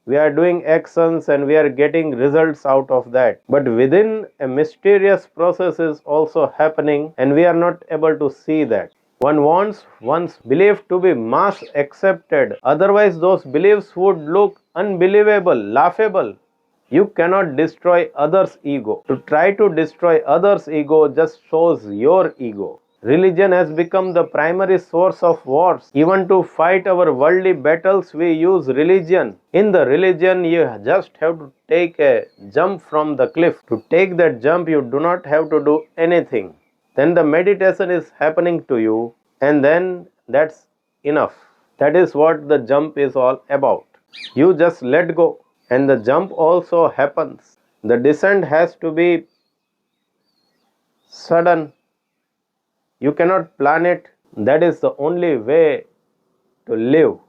We are doing actions and we are getting results out of that. But within, a mysterious process is also happening and we are not able to see that. One wants one's belief to be mass accepted. Otherwise, those beliefs would look unbelievable, laughable. You cannot destroy others' ego. To try to destroy others' ego just shows your ego. Religion has become the primary source of wars. Even to fight our worldly battles, we use religion. In the religion, you just have to take a jump from the cliff. To take that jump, you do not have to do anything. Then the meditation is happening to you, and then that's enough. That is what the jump is all about. You just let go, and the jump also happens. The descent has to be sudden. You cannot plan it. That is the only way to live.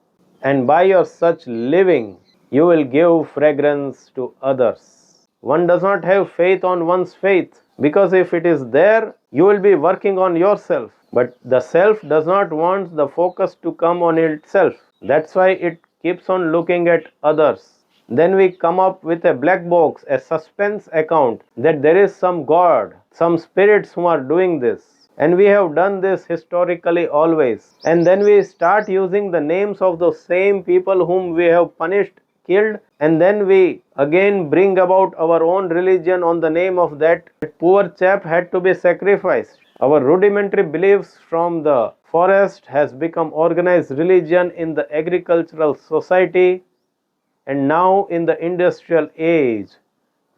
And by your such living, you will give fragrance to others. One does not have faith on one's faith, because if it is there, you will be working on yourself. But the self does not want the focus to come on itself. That's why it keeps on looking at others. Then we come up with a black box, a suspense account that there is some God, some spirits who are doing this. And we have done this historically always. And then we start using the names of those same people whom we have punished, killed, and then we again bring about our own religion on the name of that poor chap had to be sacrificed. Our rudimentary beliefs from the forest has become organized religion in the agricultural society, and now in the industrial age.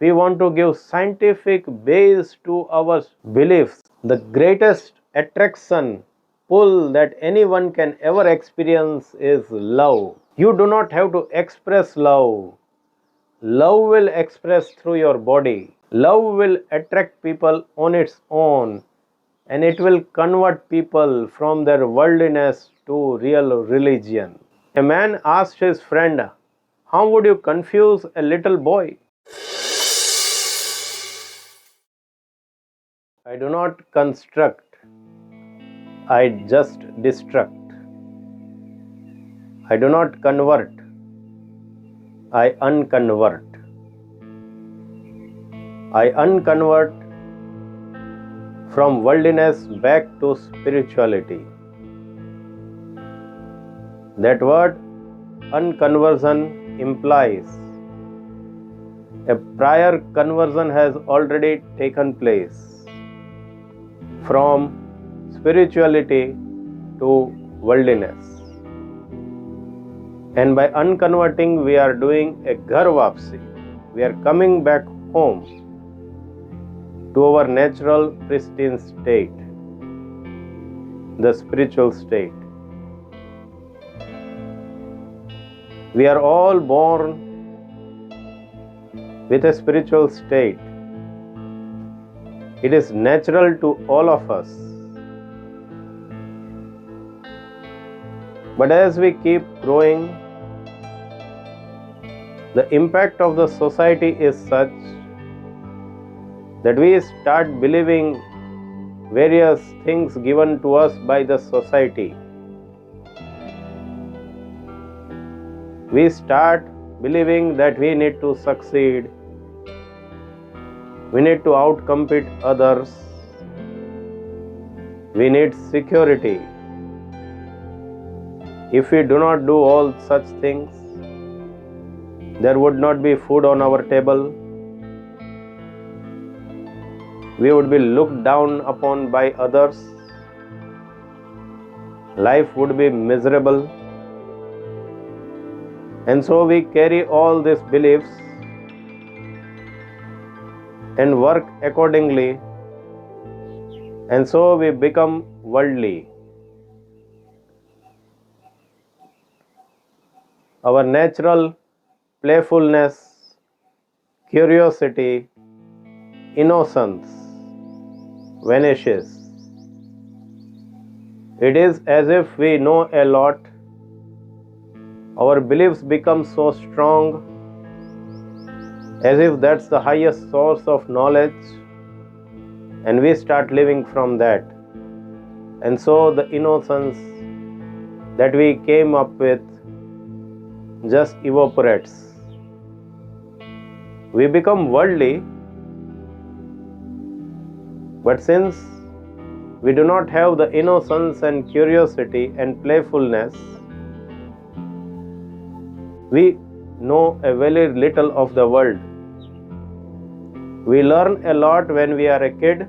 We want to give scientific base to our beliefs. The greatest attraction, pull that anyone can ever experience is love. You do not have to express love. Love will express through your body. Love will attract people on its own, and it will convert people from their worldliness to real religion. A man asked his friend, "How would you confuse a little boy?" I do not construct, I just destruct. I do not convert, I unconvert. I unconvert from worldliness back to spirituality. That word unconversion implies a prior conversion has already taken place from spirituality to worldliness. And by unconverting, we are doing a ghar vapsi. We are coming back home to our natural pristine state, the spiritual state. We are all born with a spiritual state. It is natural to all of us. But as we keep growing, the impact of the society is such that we start believing various things given to us by the society. We start believing that we need to succeed, we need to outcompete others, we need security. If we do not do all such things, there would not be food on our table. We would be looked down upon by others. Life would be miserable. And so we carry all these beliefs and work accordingly, and so we become worldly. Our natural playfulness, curiosity, innocence vanishes. It is as if we know a lot. Our beliefs become so strong, as if that's the highest source of knowledge, and we start living from that. And so the innocence that we came up with just evaporates. We become worldly, but since we do not have the innocence and curiosity and playfulness, we know a very little of the world. We learn a lot when we are a kid,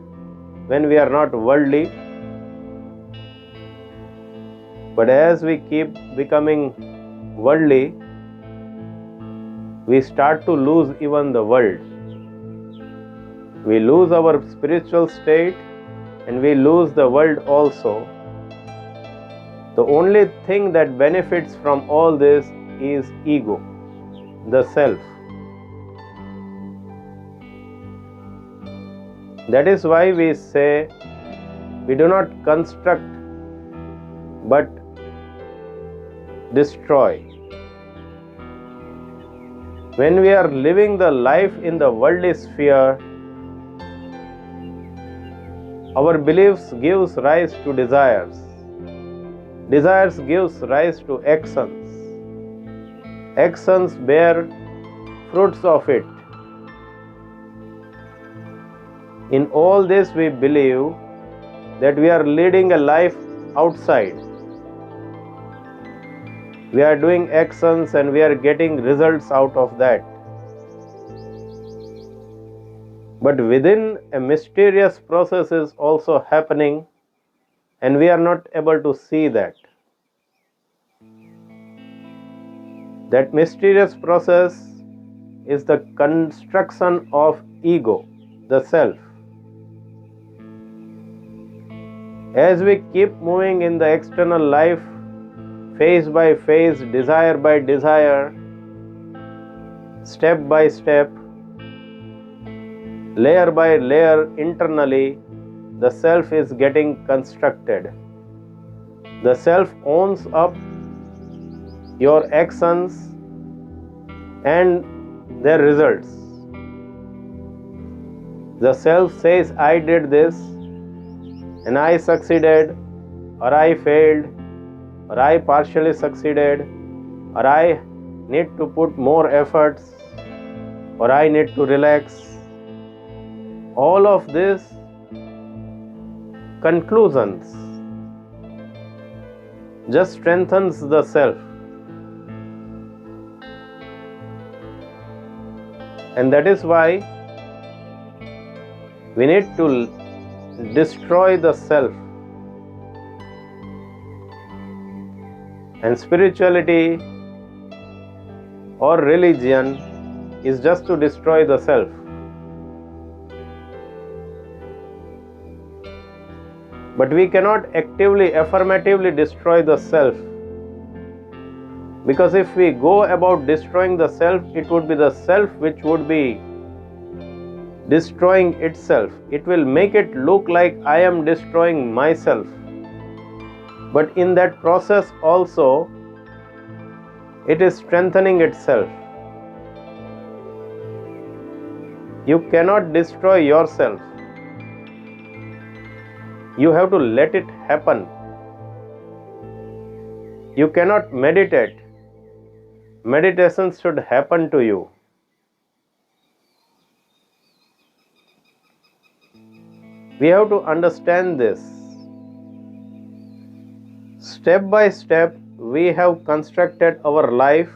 when we are not worldly. But as we keep becoming worldly, we start to lose even the world. We lose our spiritual state and we lose the world also. The only thing that benefits from all this is ego, the self. That is why we say we do not construct but destroy. When we are living the life in the worldly sphere, our beliefs gives rise to desires. Desires gives rise to actions. Actions bear fruits of it. In all this we believe that we are leading a life outside. We are doing actions and we are getting results out of that. But within, a mysterious process is also happening and we are not able to see that. That mysterious process is the construction of ego, the self. As we keep moving in the external life, phase by phase, desire by desire, step by step, layer by layer, internally, the self is getting constructed. The self owns up your actions and their results. The self says, I did this and I succeeded, or I failed, or I partially succeeded, or I need to put more efforts, or I need to relax. All of this conclusions just strengthens the self. And that is why we need to destroy the self. And spirituality or religion is just to destroy the self. But we cannot actively, affirmatively destroy the self. Because if we go about destroying the self, it would be the self which would be destroying itself. It will make it look like I am destroying myself. But in that process also, it is strengthening itself. You cannot destroy yourself. You have to let it happen. You cannot meditate. Meditation should happen to you. We have to understand this. Step by step, we have constructed our life.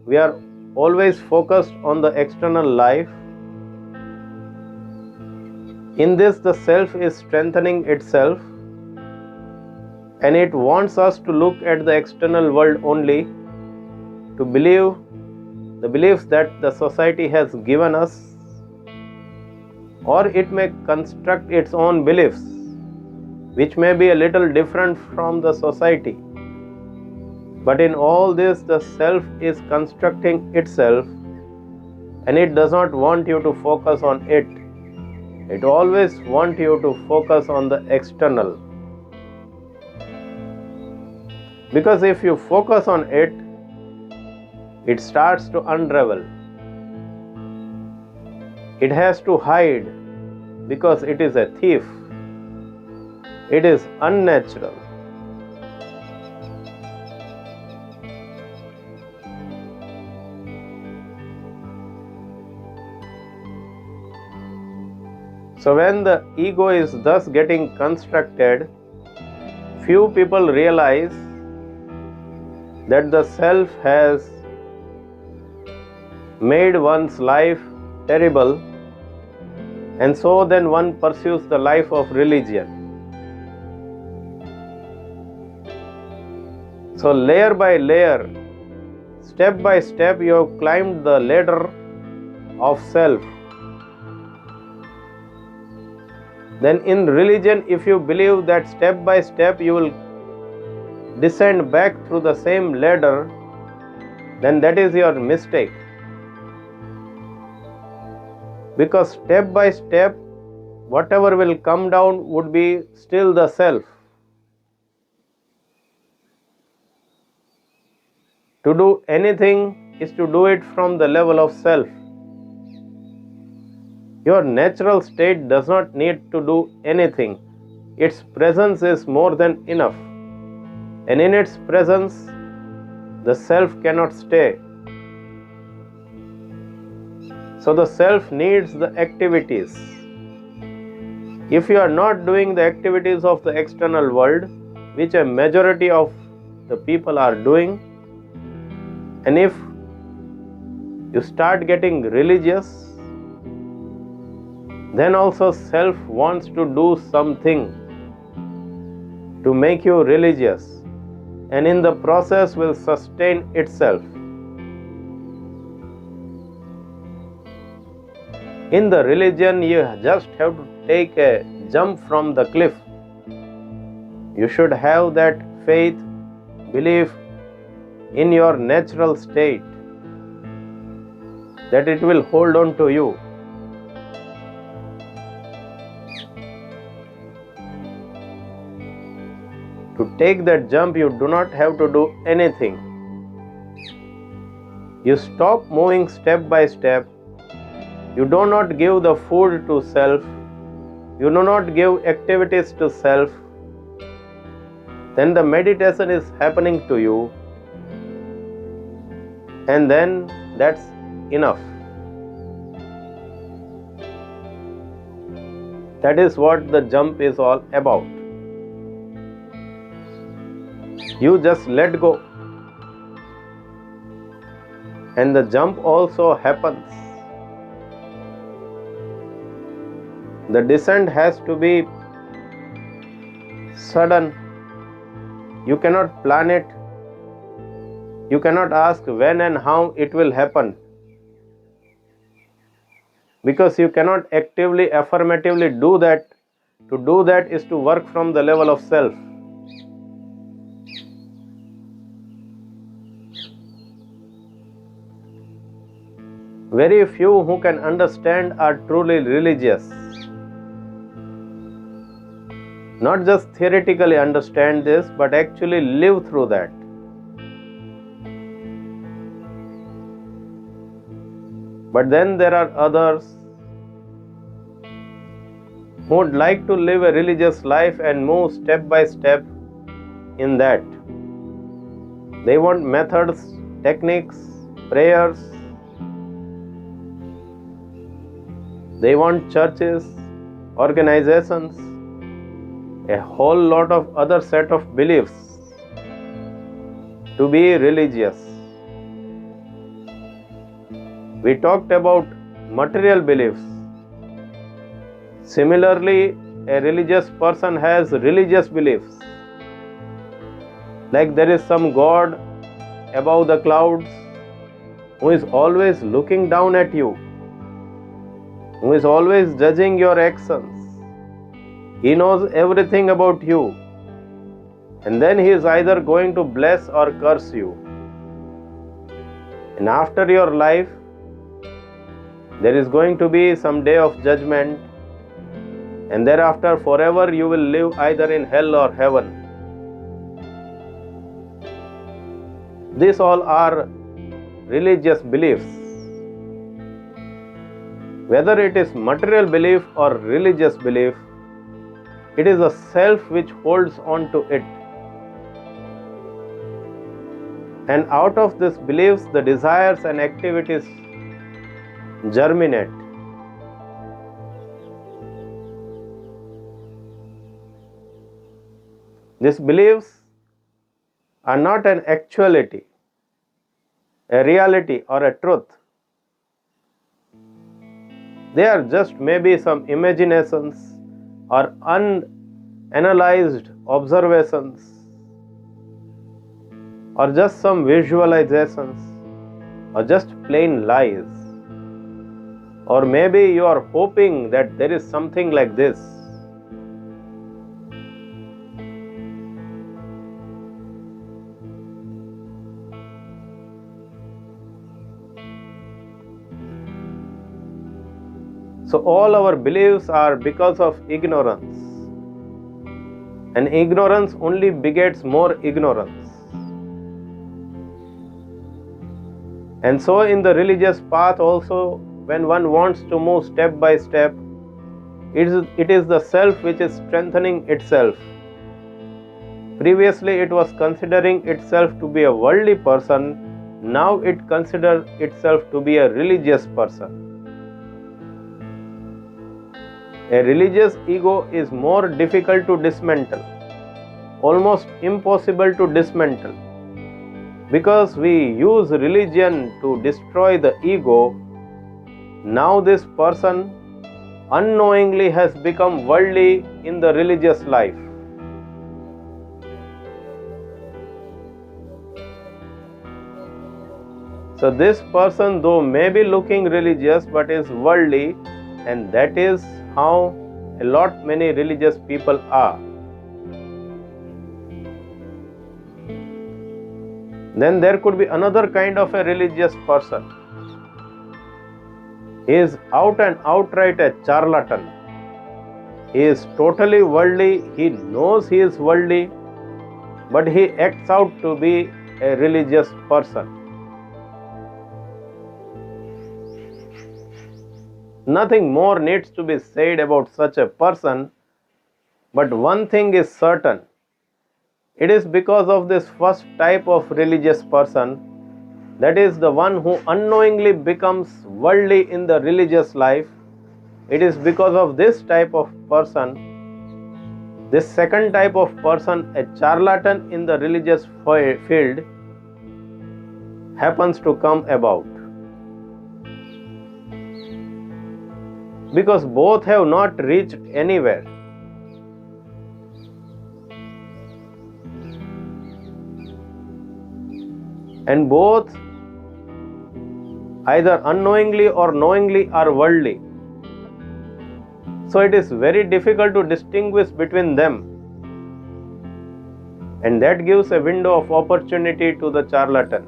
We are always focused on the external life. In this, the self is strengthening itself and it wants us to look at the external world only, to believe the beliefs that the society has given us, or it may construct its own beliefs which may be a little different from the society. But in all this, the self is constructing itself and it does not want you to focus on it. It always wants you to focus on the external. Because if you focus on it, it starts to unravel. It has to hide because it is a thief. It is unnatural. So when the ego is thus getting constructed, few people realize that the self has made one's life terrible, and so then one pursues the life of religion. So layer by layer, step by step, you have climbed the ladder of self. Then in religion, if you believe that step by step you will descend back through the same ladder, then that is your mistake. Because step by step, whatever will come down would be still the self. To do anything is to do it from the level of self. Your natural state does not need to do anything. Its presence is more than enough. And in its presence, the self cannot stay. So the self needs the activities. If you are not doing the activities of the external world, which a majority of the people are doing, and if you start getting religious, then also self wants to do something to make you religious, and in the process will sustain itself. In the religion, you just have to take a jump from the cliff. You should have that faith, belief in your natural state, that it will hold on to you. To take that jump, you do not have to do anything. You stop moving step by step. You do not give the food to self. You do not give activities to self. Then the meditation is happening to you. And then that's enough. That is what the jump is all about. You just let go, and the jump also happens. The descent has to be sudden. You cannot plan it. You cannot ask when and how it will happen, because you cannot actively, affirmatively do that. To do that is to work from the level of self. Very few who can understand are truly religious. Not just theoretically understand this, but actually live through that. But then there are others who would like to live a religious life and move step by step in that. They want methods, techniques, prayers. They want churches, organizations, a whole lot of other set of beliefs to be religious. We talked about material beliefs. Similarly, a religious person has religious beliefs. Like there is some God above the clouds who is always looking down at you, who is always judging your actions. He knows everything about you, and then he is either going to bless or curse you. And after your life, there is going to be some day of judgment, and thereafter forever you will live either in hell or heaven. These all are religious beliefs. Whether it is material belief or religious belief, it is the self which holds on to it. And out of these beliefs, the desires and activities germinate. These beliefs are not an actuality, a reality or a truth. They are just maybe some imaginations or unanalyzed observations or just some visualizations or just plain lies. Or maybe you are hoping that there is something like this. So all our beliefs are because of ignorance. And ignorance only begets more ignorance. And so in the religious path also, when one wants to move step by step, it is the self which is strengthening itself. Previously it was considering itself to be a worldly person, now it considers itself to be a religious person. A religious ego is more difficult to dismantle, almost impossible to dismantle. Because we use religion to destroy the ego, now this person unknowingly has become worldly in the religious life. So this person, though may be looking religious, but is worldly, and that is how a lot many religious people are. Then there could be another kind of a religious person. He is out and outright a charlatan. He is totally worldly, he knows he is worldly, but he acts out to be a religious person. Nothing more needs to be said about such a person, but one thing is certain. It is because of this first type of religious person, that is the one who unknowingly becomes worldly in the religious life. It is because of this type of person, this second type of person, a charlatan in the religious field, happens to come about. Because both have not reached anywhere. And both, either unknowingly or knowingly, are worldly. So it is very difficult to distinguish between them. And that gives a window of opportunity to the charlatan.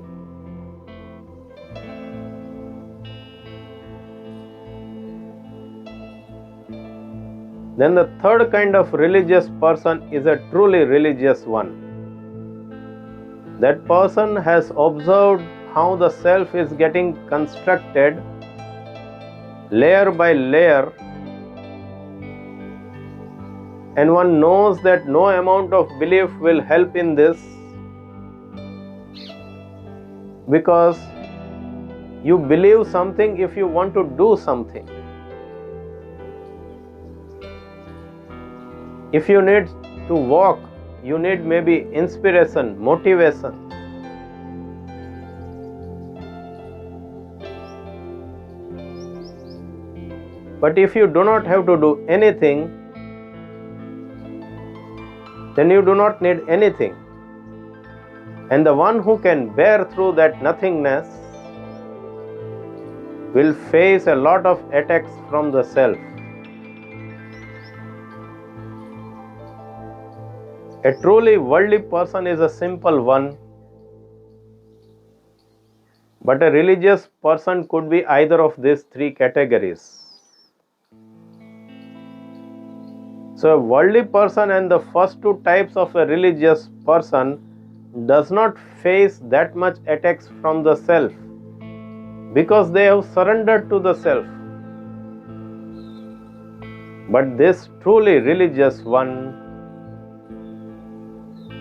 Then the third kind of religious person is a truly religious one. That person has observed how the self is getting constructed layer by layer, and one knows that no amount of belief will help in this, because you believe something if you want to do something. If you need to walk, you need maybe inspiration, motivation. But if you do not have to do anything, then you do not need anything. And the one who can bear through that nothingness will face a lot of attacks from the self. A truly worldly person is a simple one, but a religious person could be either of these three categories. So a worldly person and the first two types of a religious person does not face that much attacks from the self, because they have surrendered to the self. But this truly religious one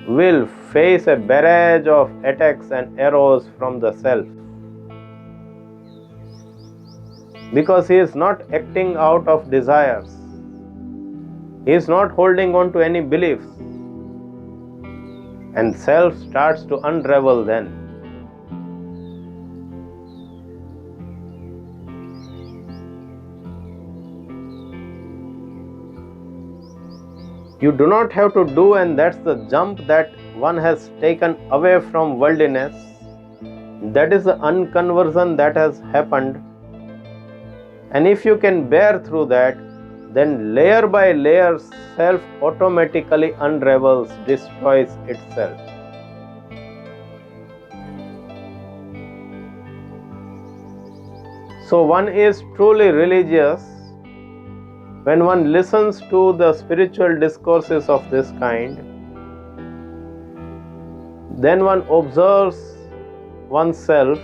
will face a barrage of attacks and arrows from the self, because he is not acting out of desires. He is not holding on to any beliefs. and self starts to unravel then. You do not have to do, and that's the jump that one has taken away from worldliness. That is the unconversion that has happened. And if you can bear through that, then layer by layer self automatically unravels, destroys itself. So one is truly religious when one listens to the spiritual discourses of this kind. Then one observes oneself,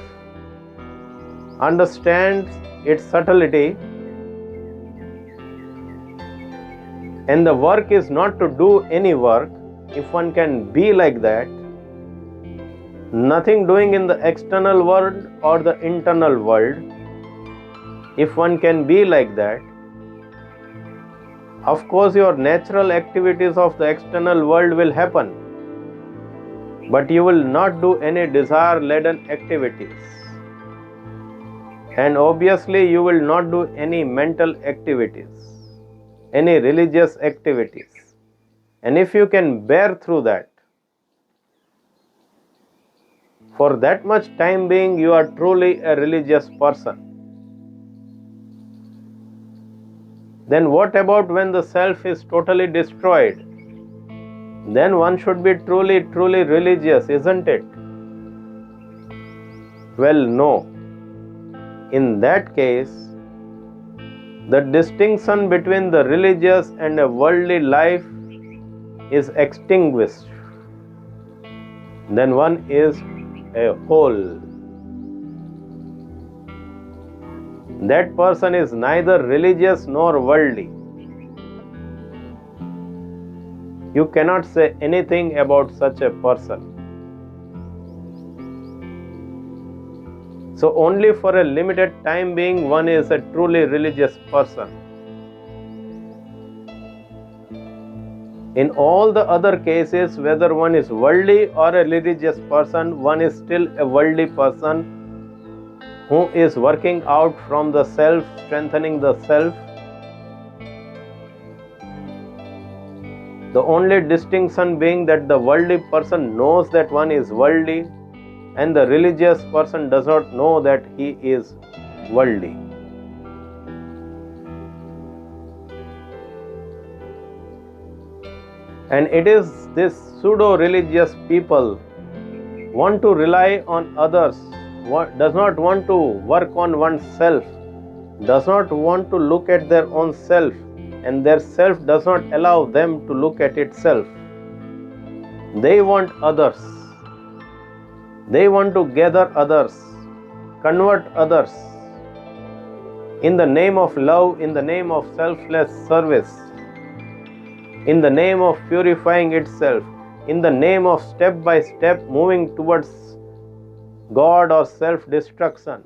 understands its subtlety, and the work is not to do any work. If one can be like that, nothing doing in the external world or the internal world, if one can be like that, of course your natural activities of the external world will happen, but you will not do any desire-laden activities. And obviously you will not do any mental activities, any religious activities. And if you can bear through that, for that much time being, you are truly a religious person. Then what about when the self is totally destroyed? Then one should be truly religious, isn't it? Well, no. In that case, the distinction between the religious and a worldly life is extinguished. Then one is a whole. That person is neither religious nor worldly. You cannot say anything about such a person. So only for a limited time being one is a truly religious person. In all the other cases, whether one is worldly or a religious person, one is still a worldly person who is working out from the self, strengthening the self. The only distinction being that the worldly person knows that one is worldly, and the religious person does not know that he is worldly. And it is this pseudo-religious people want to rely on others, does not want to work on oneself, does not want to look at their own self, and their self does not allow them to look at itself. They want others. They want to gather others, convert others in the name of love, in the name of selfless service, in the name of purifying itself, in the name of step by step moving towards God or self-destruction.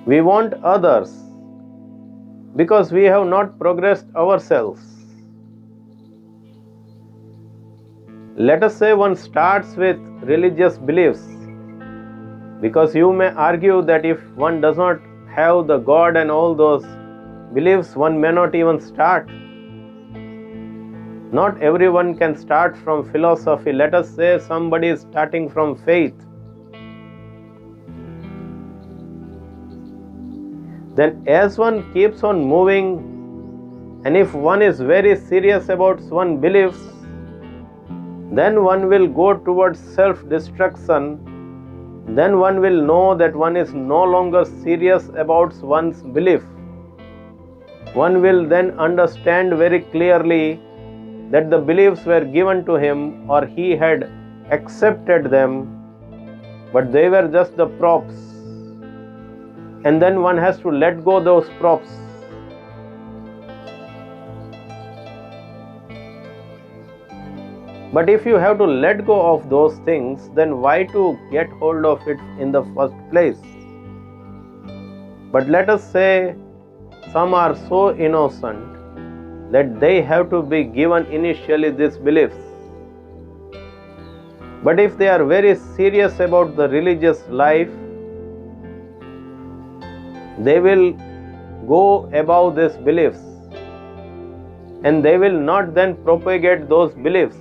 We want others because we have not progressed ourselves. Let us say one starts with religious beliefs, because you may argue that if one does not have the God and all those beliefs, one may not even start. Not everyone can start from philosophy. Let us say somebody is starting from faith. Then as one keeps on moving, and if one is very serious about one's beliefs, then one will go towards self-destruction. Then one will know that one is no longer serious about one's belief. One will then understand very clearly that the beliefs were given to him or he had accepted them, but they were just the props. And then one has to let go those props. But if you have to let go of those things, then why to get hold of it in the first place? But let us say some are so innocent that they have to be given initially these beliefs. But if they are very serious about the religious life, they will go above these beliefs and they will not then propagate those beliefs.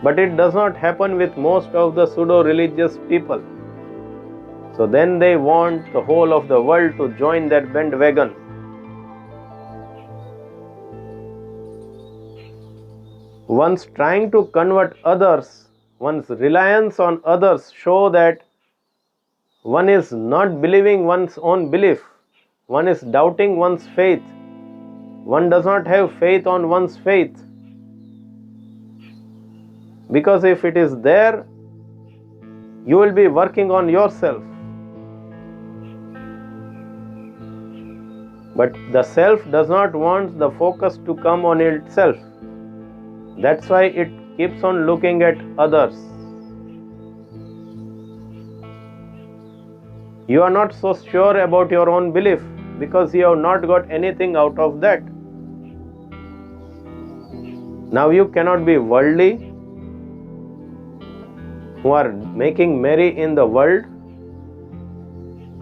But it does not happen with most of the pseudo-religious people. So then they want the whole of the world to join that bandwagon. One's trying to convert others, one's reliance on others show that one is not believing one's own belief. One is doubting one's faith. One does not have faith on one's faith. Because if it is there, you will be working on yourself. But the self does not want the focus to come on itself. That's why it keeps on looking at others. You are not so sure about your own belief because you have not got anything out of that. Now you cannot be worldly, who are making merry in the world,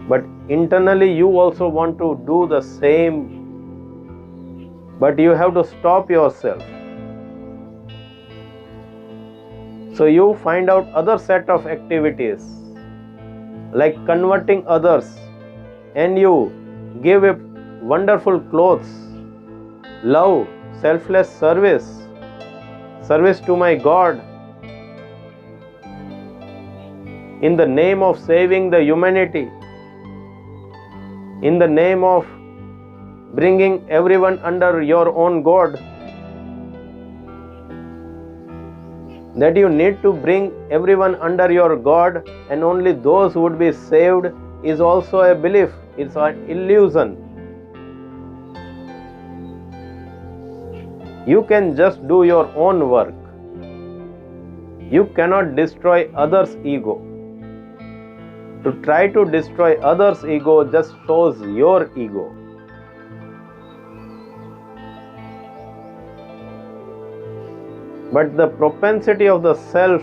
but internally you also want to do the same, but you have to stop yourself. So you find out other set of activities like converting others, and you give a wonderful clothes, love, selfless service to my God, in the name of saving the humanity, in the name of bringing everyone under your own God. That you need to bring everyone under your God and only those would be saved is also a belief, it's an illusion. You can just do your own work. You cannot destroy others' ego. To try to destroy others' ego just shows your ego. But the propensity of the self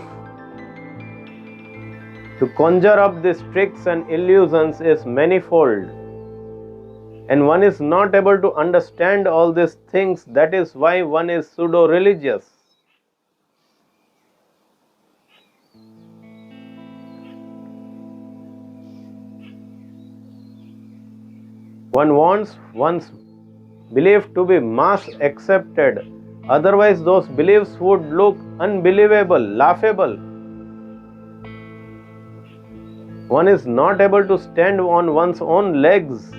to conjure up these tricks and illusions is manifold. And one is not able to understand all these things. That is why one is pseudo-religious. One wants one's belief to be mass accepted. Otherwise, those beliefs would look unbelievable, laughable. One is not able to stand on one's own legs.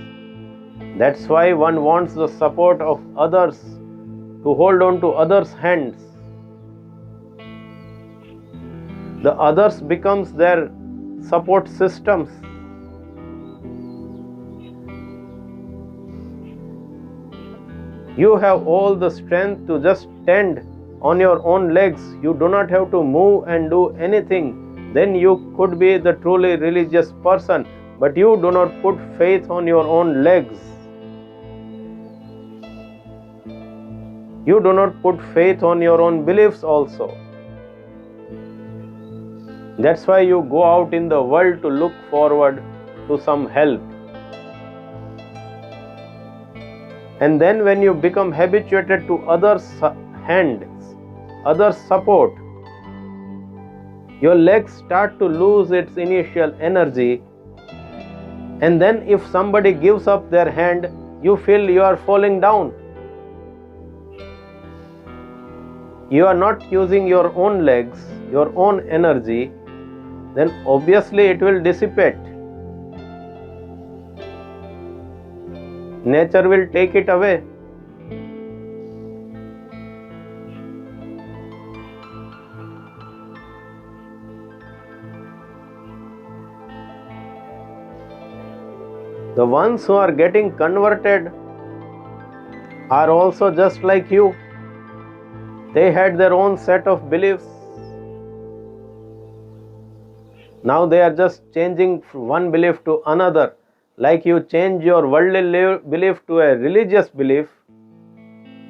That's why one wants the support of others, to hold on to others' hands. The others becomes their support systems. You have all the strength to just stand on your own legs. You do not have to move and do anything. Then you could be the truly religious person. But you do not put faith on your own legs. You do not put faith on your own beliefs also. That's why you go out in the world to look forward to some help. And then when you become habituated to others' hands, others' support, your legs start to lose its initial energy. And then if somebody gives up their hand, you feel you are falling down. You are not using your own legs, your own energy, then obviously it will dissipate. Nature will take it away. The ones who are getting converted are also just like you. They had their own set of beliefs. Now they are just changing from one belief to another. Like you change your worldly belief to a religious belief,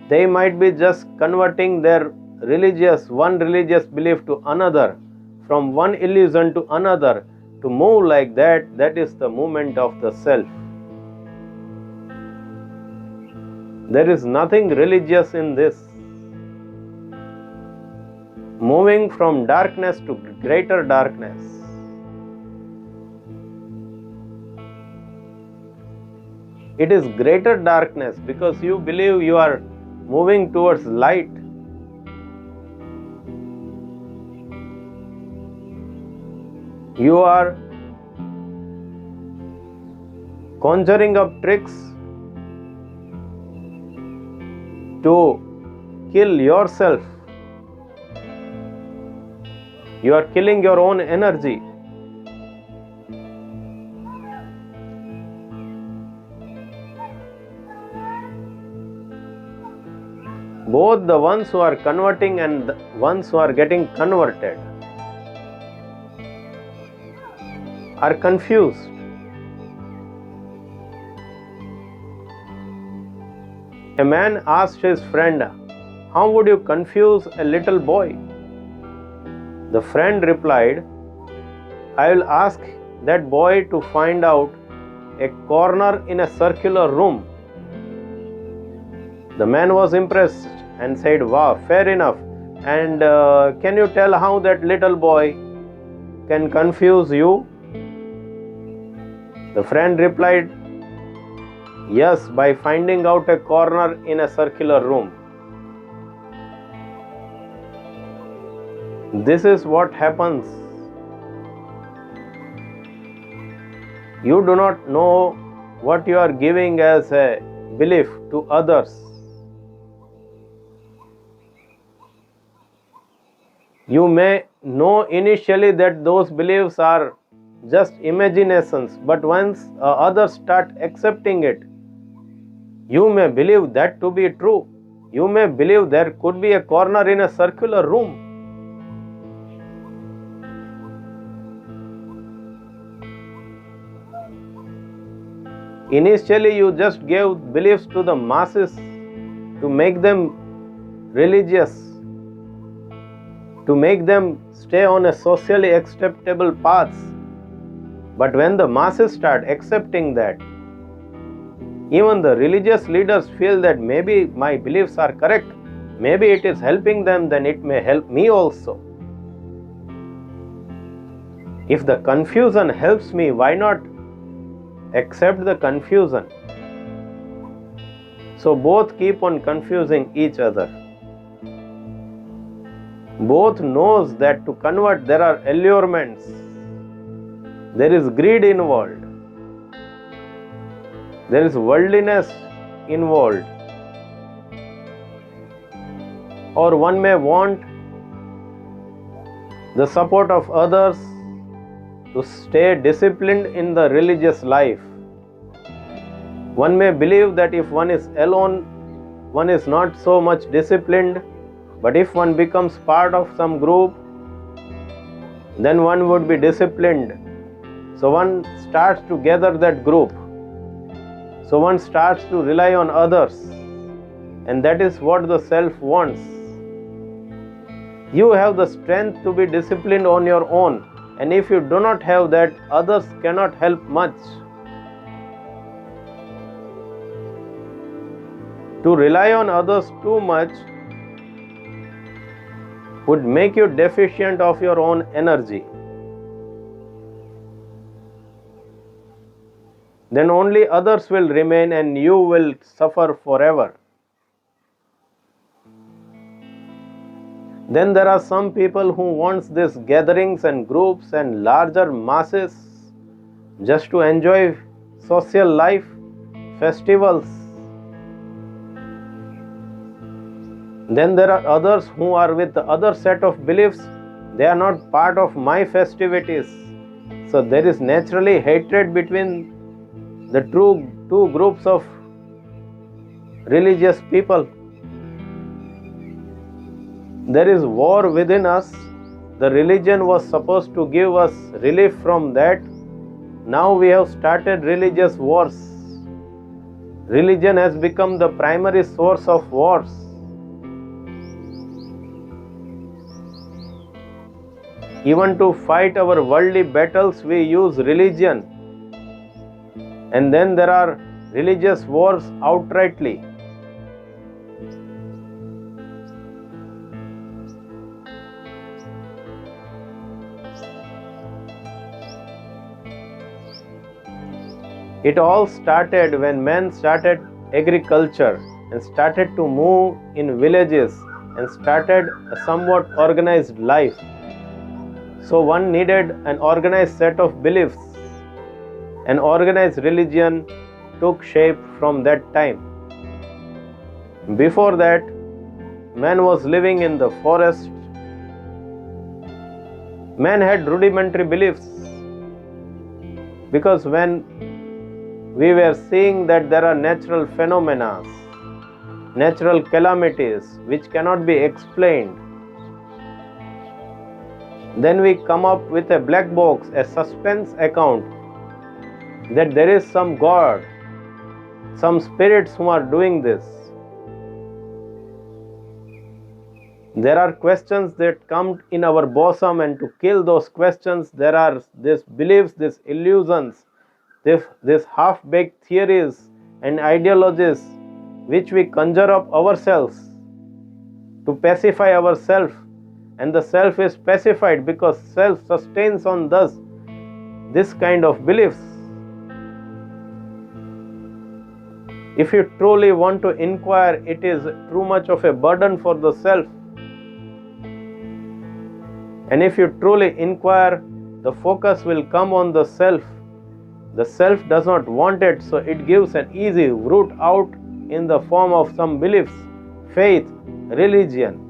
they might be just converting their one religious belief to another, from one illusion to another. To move like that, that is the movement of the self. There is nothing religious in this. Moving from darkness to greater darkness. It is greater darkness because you believe you are moving towards light. You are conjuring up tricks to kill yourself. You are killing your own energy. Both the ones who are converting and the ones who are getting converted are confused. A man asked his friend, "How would you confuse a little boy?" The friend replied, "I will ask that boy to find out a corner in a circular room." The man was impressed and said, "Wow, fair enough. And can you tell how that little boy can confuse you?" The friend replied, "Yes, by finding out a corner in a circular room." This is what happens. You do not know what you are giving as a belief to others. You may know initially that those beliefs are just imaginations, but once others start accepting it, you may believe that to be true. You may believe there could be a corner in a circular room. Initially, you just gave beliefs to the masses to make them religious, to make them stay on a socially acceptable path. But when the masses start accepting that, even the religious leaders feel that maybe my beliefs are correct, maybe it is helping them, then it may help me also. If the confusion helps me, why not accept the confusion? So both keep on confusing each other. Both knows that to convert there are allurements. There is greed involved. There is worldliness involved. Or one may want the support of others to stay disciplined in the religious life. One may believe that if one is alone, one is not so much disciplined, but if one becomes part of some group, then one would be disciplined. So one starts to gather that group. So one starts to rely on others. And that is what the self wants. You have the strength to be disciplined on your own. And if you do not have that, others cannot help much. To rely on others too much would make you deficient of your own energy. Then only others will remain and you will suffer forever. Then there are some people who wants these gatherings and groups and larger masses just to enjoy social life, festivals. Then there are others who are with the other set of beliefs. They are not part of my festivities. So there is naturally hatred between the two groups of religious people. There is war within us the religion was supposed to give us relief from that. Now we have started religious wars. Religion has become the primary source of wars. Even to fight our worldly battles, we use religion. And then there are religious wars outrightly. It all started when men started agriculture and started to move in villages and started a somewhat organized life. So one needed an organized set of beliefs. An organized religion took shape from that time. Before that, man was living in the forest. Man had rudimentary beliefs, because when we were seeing that there are natural phenomena, natural calamities which cannot be explained, then we come up with a black box, a suspense account that there is some God, some spirits who are doing this. There are questions that come in our bosom, and to kill those questions, there are these beliefs, these illusions, these half-baked theories and ideologies which we conjure up ourselves to pacify ourselves, and the self is pacified because self sustains on this kind of beliefs. If you truly want to inquire, it is too much of a burden for the self. And if you truly inquire, the focus will come on the self. The self does not want it, so it gives an easy route out in the form of some beliefs, faith, religion.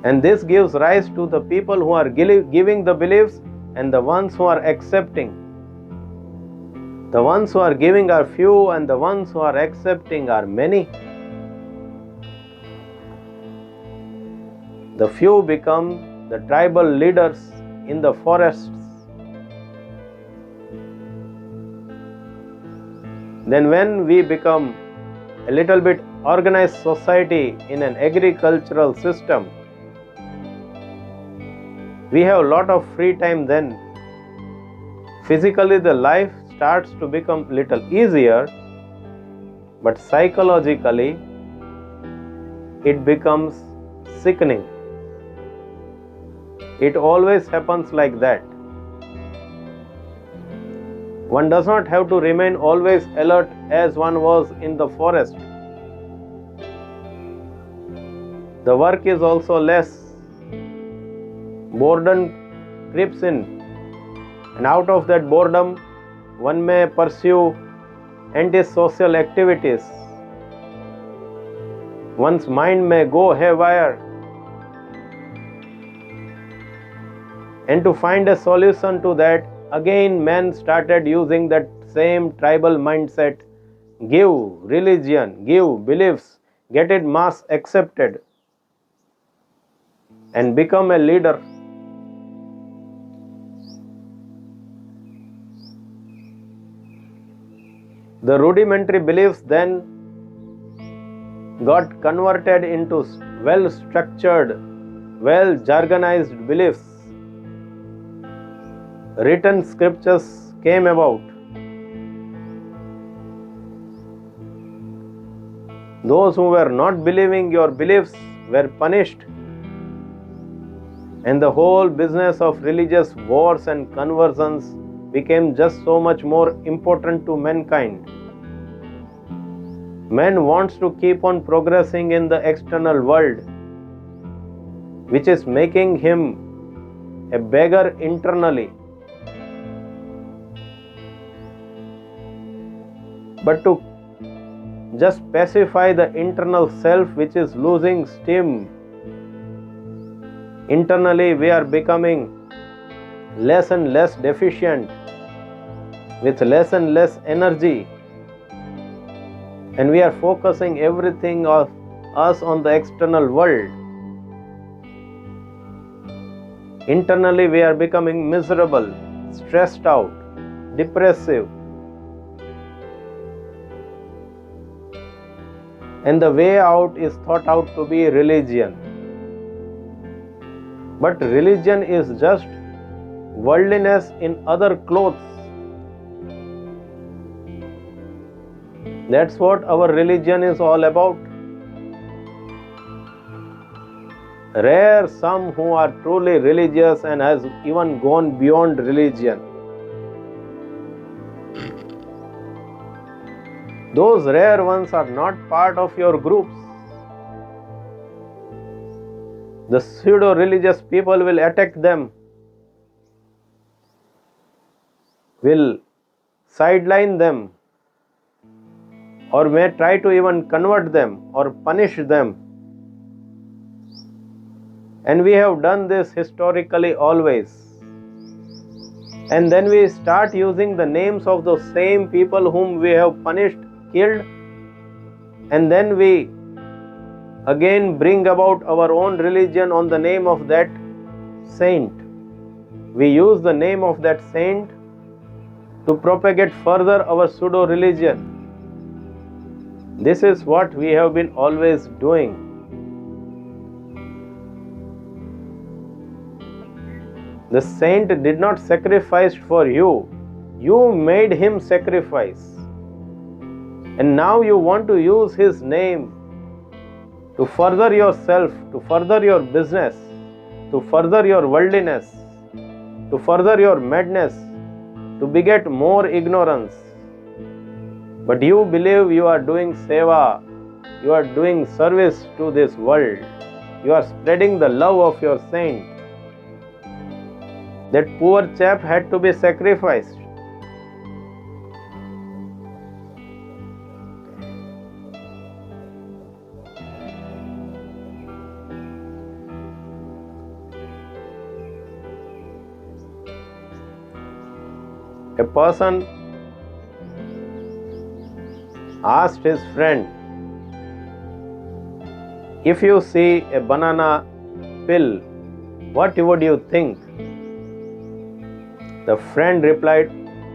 And this gives rise to the people who are giving the beliefs and the ones who are accepting. The ones who are giving are few, and the ones who are accepting are many. The few become the tribal leaders in the forests. Then when we become a little bit organized society in an agricultural system, we have a lot of free time then. Physically the life starts to become little easier, but psychologically it becomes sickening. It always happens like that. One does not have to remain always alert as one was in the forest. The work is also less. Boredom creeps in, and out of that boredom, one may pursue antisocial activities. One's mind may go haywire. And to find a solution to that, again men started using that same tribal mindset. Give religion, give beliefs, get it mass accepted, and become a leader. The rudimentary beliefs then got converted into well-structured, well-jargonized beliefs. Written scriptures came about. Those who were not believing your beliefs were punished, and the whole business of religious wars and conversions became just so much more important to mankind. Man wants to keep on progressing in the external world, which is making him a beggar internally. But to just pacify the internal self which is losing steam, internally we are becoming less and less deficient, with less and less energy, and we are focusing everything of us on the external world. Internally, we are becoming miserable, stressed out, depressive. And the way out is thought out to be religion. But religion is just worldliness in other clothes. That's what our religion is all about. Rare some who are truly religious and has even gone beyond religion. Those rare ones are not part of your groups. The pseudo-religious people will attack them, will sideline them, or may try to even convert them or punish them. And we have done this historically always. And then we start using the names of those same people whom we have punished, killed, and then we again bring about our own religion on the name of that saint. We use the name of that saint to propagate further our pseudo-religion. This is what we have been always doing. The saint did not sacrifice for you. You made him sacrifice. And now you want to use his name to further yourself, to further your business, to further your worldliness, to further your madness, to beget more ignorance. But you believe you are doing seva, you are doing service to this world, you are spreading the love of your saint. That poor chap had to be sacrificed. A person asked his friend, if you see a banana peel, what would you think? The friend replied,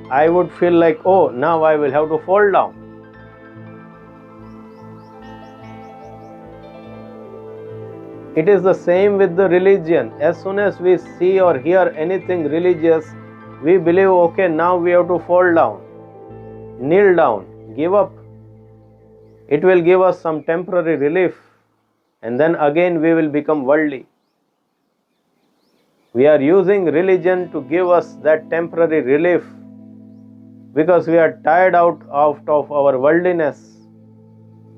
I would feel like, oh, now I will have to fall down. It is the same with the religion. As soon as we see or hear anything religious, we believe, okay, now we have to fall down, kneel down, give up. It will give us some temporary relief, and then again we will become worldly. We are using religion to give us that temporary relief because we are tired out of our worldliness.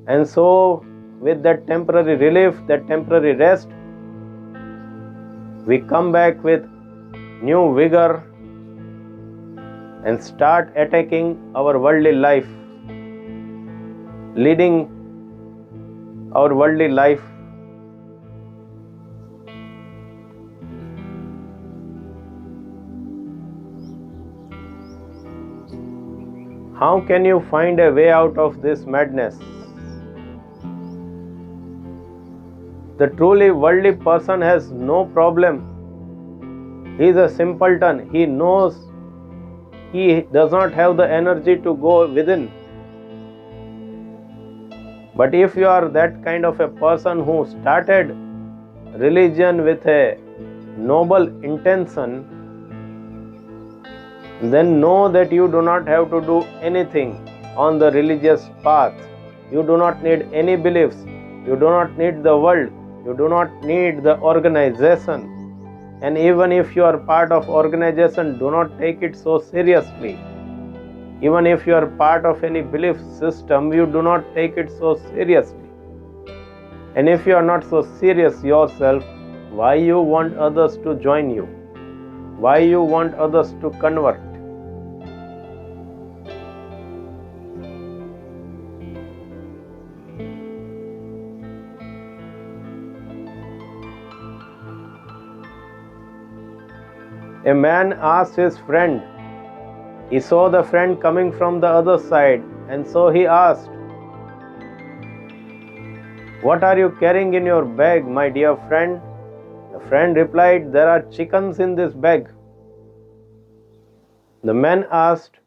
And so, with that temporary relief, that temporary rest, we come back with new vigor and start attacking our worldly life, leading our worldly life. How can you find a way out of this madness? The truly worldly person has no problem. He is a simpleton. He knows he does not have the energy to go within. But if you are that kind of a person who started religion with a noble intention, then know that you do not have to do anything on the religious path. You do not need any beliefs. You do not need the world. You do not need the organization. And even if you are part of organization, do not take it so seriously. Even if you are part of any belief system, you do not take it so seriously. And if you are not so serious yourself, why you want others to join you? Why you want others to convert? A man asked his friend. He saw the friend coming from the other side, and so he asked, "What are you carrying in your bag, my dear friend?" The The friend replied, "There are chickens in this bag." The man asked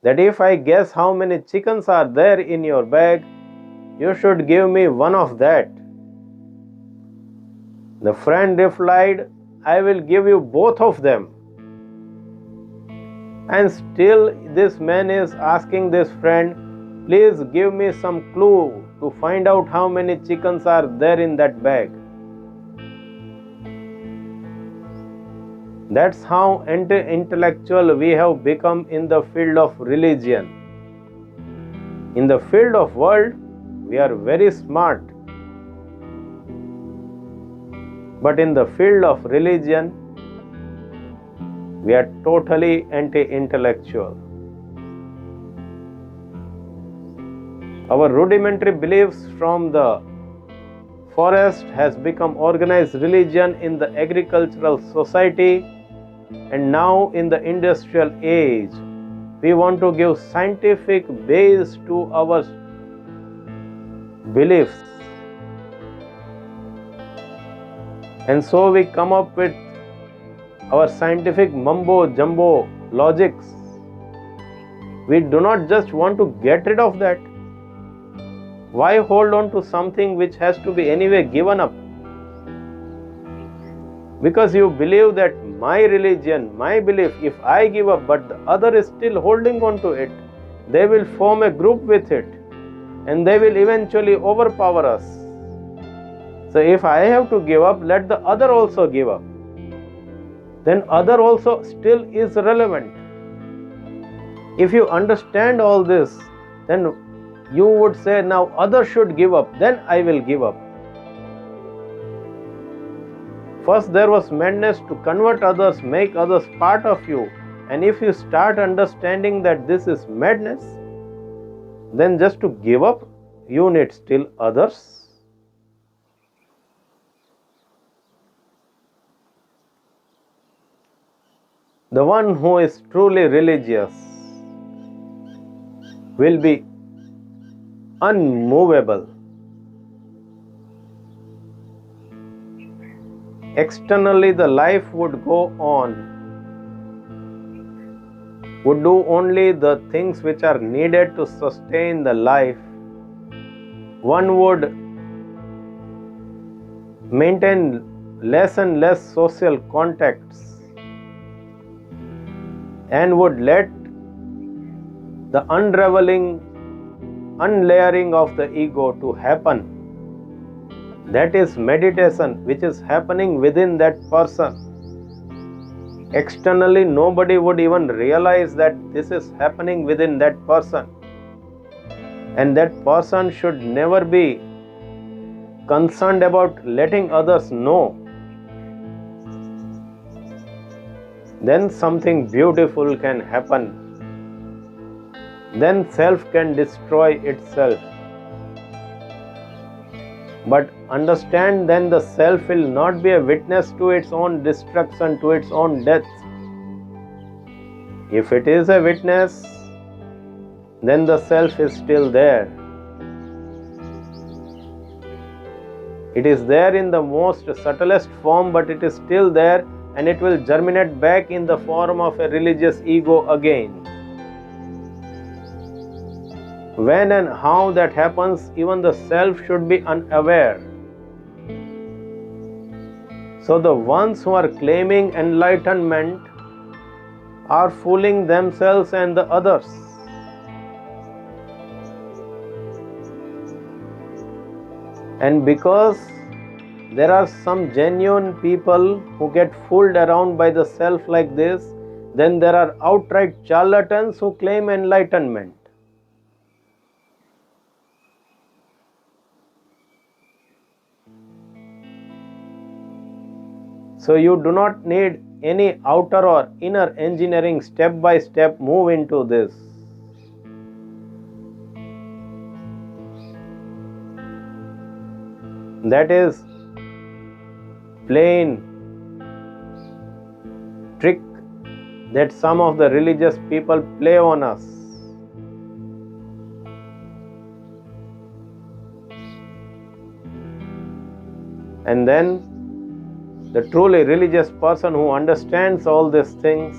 that if I guess how many chickens are there in your bag, you should give me one of that. The friend replied, "I will give you both of them." And still this man is asking this friend, "Please give me some clue to find out how many chickens are there in that bag." That's how anti-intellectual we have become in the field of religion. In the field of world, we are very smart. But in the field of religion, we are totally anti-intellectual. Our rudimentary beliefs from the forest has become organized religion in the agricultural society, and now in the industrial age, we want to give scientific base to our beliefs. And so we come up with our scientific mumbo jumbo logics. We do not just want to get rid of that. Why hold on to something which has to be anyway given up? Because you believe that my religion, my belief, if I give up but the other is still holding on to it, they will form a group with it and they will eventually overpower us. So if I have to give up, let the other also give up. Then other also still is relevant. If you understand all this, then you would say, now others should give up, then I will give up. First there was madness to convert others, make others part of you. And if you start understanding that this is madness, then just to give up, you need still others. The one who is truly religious will be unmovable. Externally, the life would go on, would do only the things which are needed to sustain the life. One would maintain less and less social contacts and would let the unraveling, unlayering of the ego to happen. That is meditation, which is happening within that person. Externally, nobody would even realize that this is happening within that person. And that person should never be concerned about letting others know. Then something beautiful can happen. Then self can destroy itself. But understand, then the self will not be a witness to its own destruction, to its own death. If it is a witness, then the self is still there. It is there in the most subtlest form, but it is still there, and it will germinate back in the form of a religious ego again. When and how that happens, even the self should be unaware. So the ones who are claiming enlightenment are fooling themselves and the others. And because there are some genuine people who get fooled around by the self like this, then there are outright charlatans who claim enlightenment. So you do not need any outer or inner engineering, step by step move into this. That is plain trick that some of the religious people play on us. And then The truly religious person who understands all these things,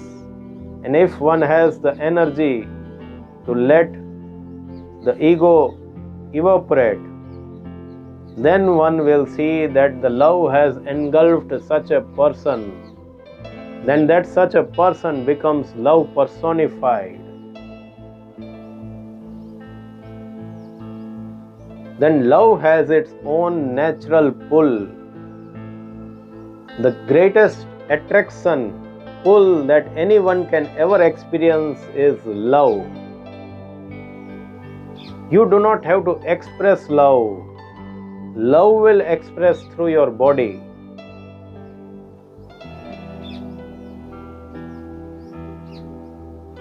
and if one has the energy to let the ego evaporate, then one will see that the love has engulfed such a person. Then that such a person becomes love personified. Then love has its own natural pull. The greatest attraction, pull that anyone can ever experience is love. You do not have to express love. Love will express through your body.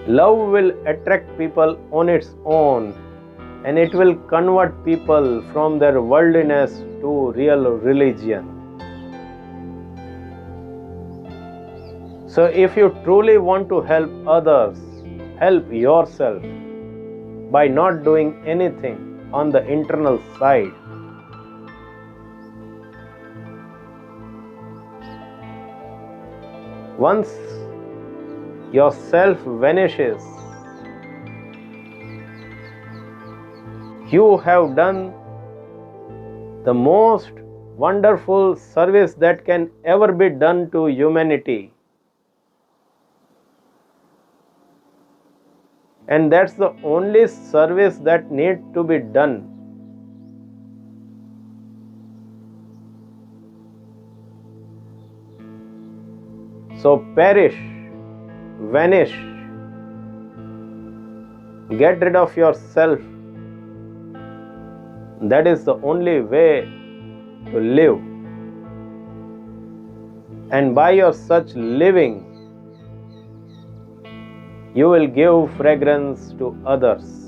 Love will attract people on its own, and it will convert people from their worldliness to real religion. So if you truly want to help others, help yourself by not doing anything on the internal side. Once your self vanishes, you have done the most wonderful service that can ever be done to humanity. And that's the only service that needs to be done. So perish, vanish, get rid of yourself. That is the only way to live. And by your such living, you will give fragrance to others.